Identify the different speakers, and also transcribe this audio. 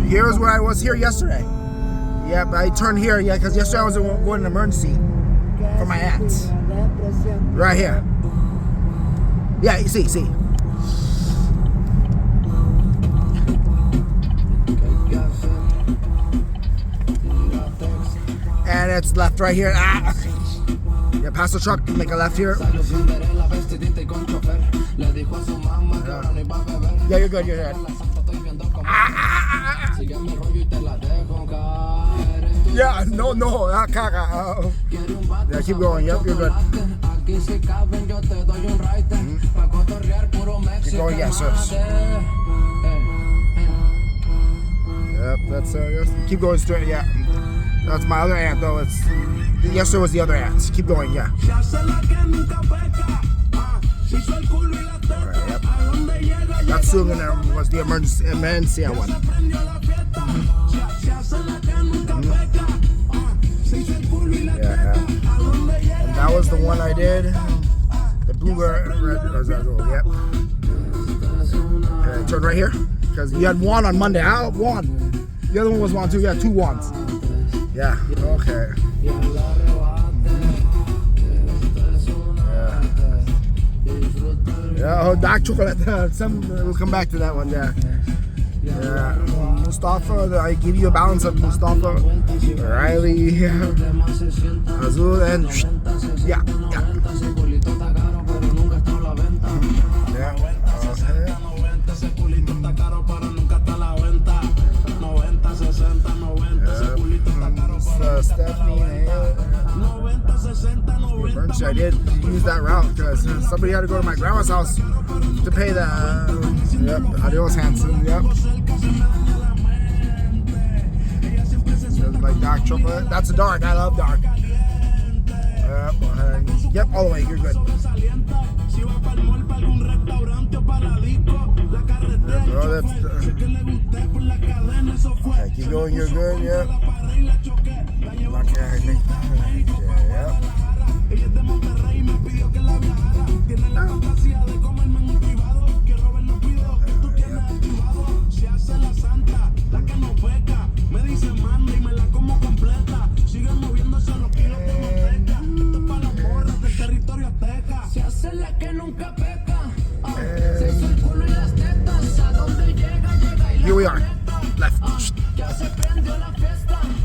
Speaker 1: Here's where I was here yesterday. Yeah, but I turned here, yeah, because yesterday I was going to emergency for my aunts. Right here. Yeah, you see. And it's left right here. Ah. Yeah, past the truck, make a left here. Yeah, you're good, you're good. Yeah, no, yeah, keep going, yep, you're good. Keep going, yes, sir. Yep, that's keep going straight, yeah. That's my other aunt, though. Yesterday was the other aunt. Keep going, yeah. Alright, yep. That soon was the emergency one. Yeah. And that was the one I did. The bluebird red. Yep. Okay, turn right here. Because you had one on Monday. I have one. The other one was one too. You had 2 ones. Yeah. Okay. Yeah. Oh, dark chocolate. We'll come back to that one. Yeah. Yeah. Mustafa. I give you a balance of Mustafa, Riley, Azul, and yeah. Stephanie, I did use that route because somebody had to go to my grandma's house to pay the adios Hanson. Yep. Like dark chocolate. That's a dark. I love dark. Yep, all the way. You're good. Okay, keep going. You're good. Yep. Okay. Yep. Here we are.